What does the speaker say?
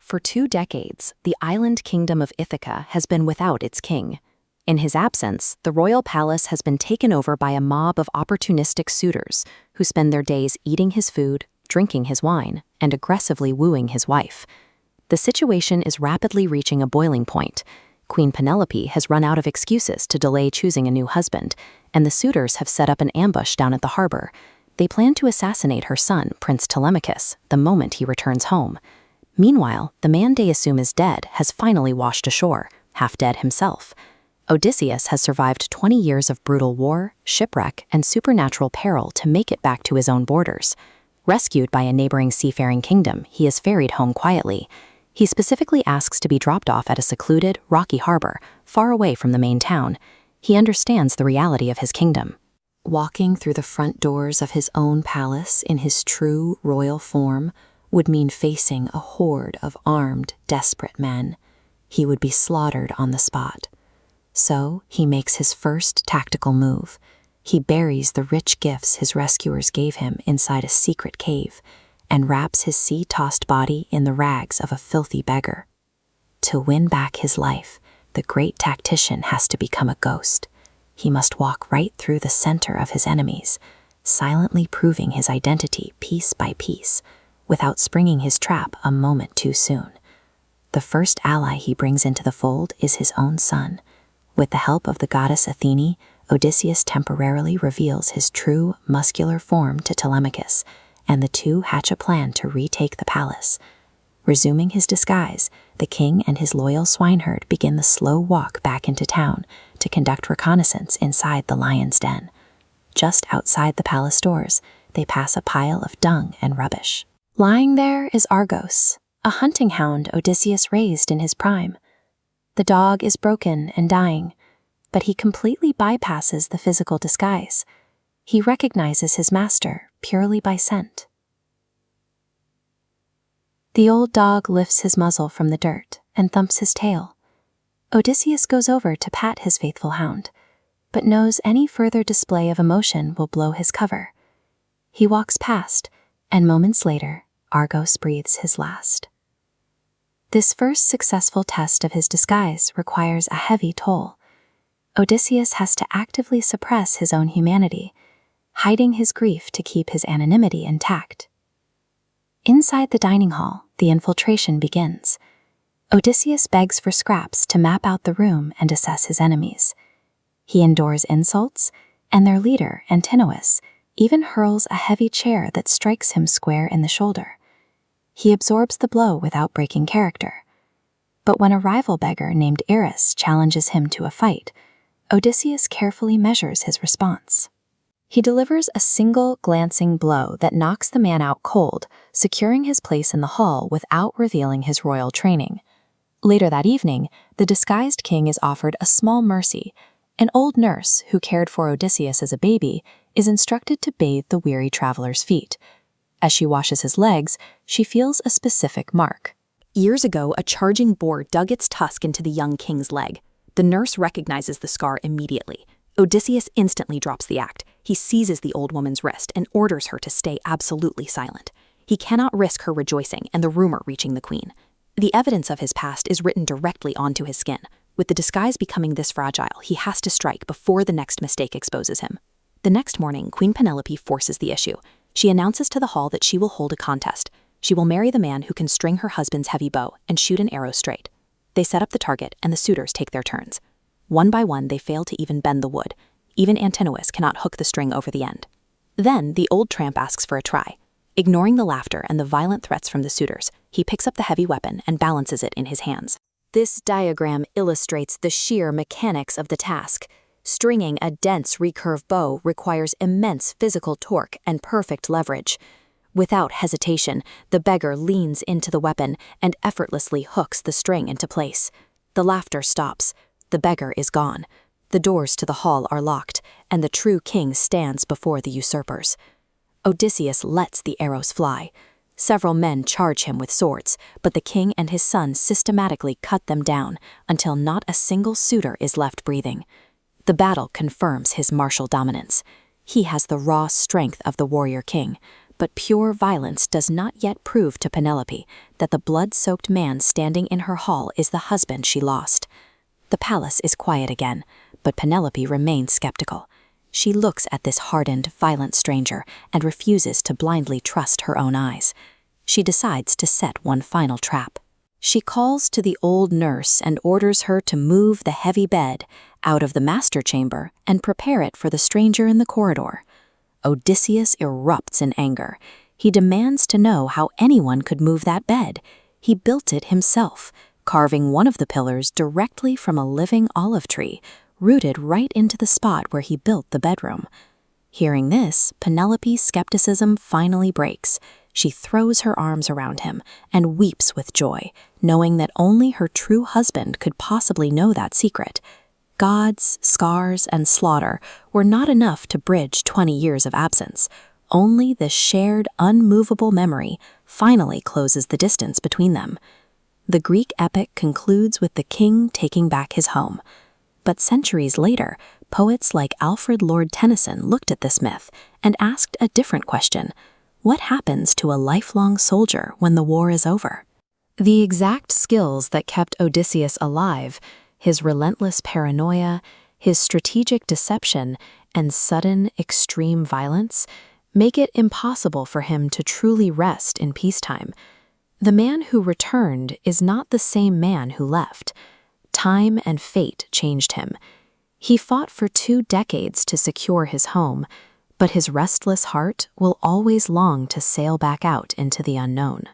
For 2 decades, the island kingdom of Ithaca has been without its king. In his absence, the royal palace has been taken over by a mob of opportunistic suitors who spend their days eating his food, drinking his wine, and aggressively wooing his wife. The situation is rapidly reaching a boiling point. Queen Penelope has run out of excuses to delay choosing a new husband, and the suitors have set up an ambush down at the harbor. They plan to assassinate her son, Prince Telemachus, the moment he returns home. Meanwhile, the man they assume is dead has finally washed ashore, half dead himself. Odysseus has survived 20 years of brutal war, shipwreck, and supernatural peril to make it back to his own borders. Rescued by a neighboring seafaring kingdom, he is ferried home quietly. He specifically asks to be dropped off at a secluded, rocky harbor, far away from the main town. He understands the reality of his kingdom. Walking through the front doors of his own palace in his true royal form would mean facing a horde of armed, desperate men. He would be slaughtered on the spot. So he makes his first tactical move. He buries the rich gifts his rescuers gave him inside a secret cave and wraps his sea-tossed body in the rags of a filthy beggar. To win back his life, the great tactician has to become a ghost. He must walk right through the center of his enemies, silently proving his identity piece by piece, without springing his trap a moment too soon. The first ally he brings into the fold is his own son. With the help of the goddess Athene, Odysseus temporarily reveals his true, muscular form to Telemachus, and the two hatch a plan to retake the palace. Resuming his disguise, the king and his loyal swineherd begin the slow walk back into town to conduct reconnaissance inside the lion's den. Just outside the palace doors, they pass a pile of dung and rubbish. Lying there is Argos, a hunting hound Odysseus raised in his prime. The dog is broken and dying, but he completely bypasses the physical disguise. He recognizes his master purely by scent. The old dog lifts his muzzle from the dirt and thumps his tail. Odysseus goes over to pat his faithful hound, but knows any further display of emotion will blow his cover. He walks past, and moments later, Argos breathes his last. This first successful test of his disguise requires a heavy toll. Odysseus has to actively suppress his own humanity, hiding his grief to keep his anonymity intact. Inside the dining hall, the infiltration begins. Odysseus begs for scraps to map out the room and assess his enemies. He endures insults, and their leader, Antinous, even hurls a heavy chair that strikes him square in the shoulder. He absorbs the blow without breaking character. But when a rival beggar named Eris challenges him to a fight, Odysseus carefully measures his response. He delivers a single glancing blow that knocks the man out cold, securing his place in the hall without revealing his royal training. Later that evening, the disguised king is offered a small mercy. An old nurse who cared for Odysseus as a baby is instructed to bathe the weary traveler's feet. As she washes his legs, she feels a specific mark. Years ago, a charging boar dug its tusk into the young king's leg. The nurse recognizes the scar immediately. Odysseus instantly drops the act. He seizes the old woman's wrist and orders her to stay absolutely silent. He cannot risk her rejoicing and the rumor reaching the queen. The evidence of his past is written directly onto his skin. With the disguise becoming this fragile, he has to strike before the next mistake exposes him. The next morning, Queen Penelope forces the issue. She announces to the hall that she will hold a contest. She will marry the man who can string her husband's heavy bow and shoot an arrow straight. They set up the target, and the suitors take their turns. One by one, they fail to even bend the wood. Even Antinous cannot hook the string over the end. Then, the old tramp asks for a try. Ignoring the laughter and the violent threats from the suitors, he picks up the heavy weapon and balances it in his hands. This diagram illustrates the sheer mechanics of the task. Stringing a dense recurve bow requires immense physical torque and perfect leverage. Without hesitation, the beggar leans into the weapon and effortlessly hooks the string into place. The laughter stops. The beggar is gone. The doors to the hall are locked, and the true king stands before the usurpers. Odysseus lets the arrows fly. Several men charge him with swords, but the king and his son systematically cut them down until not a single suitor is left breathing. The battle confirms his martial dominance. He has the raw strength of the warrior king, But pure violence does not yet prove to Penelope that the blood-soaked man standing in her hall is the husband she lost. The palace is quiet again, but Penelope remains skeptical. She looks at this hardened, violent stranger and refuses to blindly trust her own eyes. She decides to set one final trap. She calls to the old nurse and orders her to move the heavy bed out of the master chamber and prepare it for the stranger in the corridor. Odysseus erupts in anger. He demands to know how anyone could move that bed. He built it himself, carving one of the pillars directly from a living olive tree, rooted right into the spot where he built the bedroom. Hearing this, Penelope's skepticism finally breaks. She throws her arms around him and weeps with joy, knowing that only her true husband could possibly know that secret. Gods, scars, and slaughter were not enough to bridge 20 years of absence. Only the shared, unmovable memory finally closes the distance between them. The Greek epic concludes with the king taking back his home. But centuries later, poets like Alfred Lord Tennyson looked at this myth and asked a different question. What happens to a lifelong soldier when the war is over? The exact skills that kept Odysseus alive, his relentless paranoia, his strategic deception, and sudden, extreme violence, make it impossible for him to truly rest in peacetime. The man who returned is not the same man who left. Time and fate changed him. He fought for 2 decades to secure his home, but his restless heart will always long to sail back out into the unknown.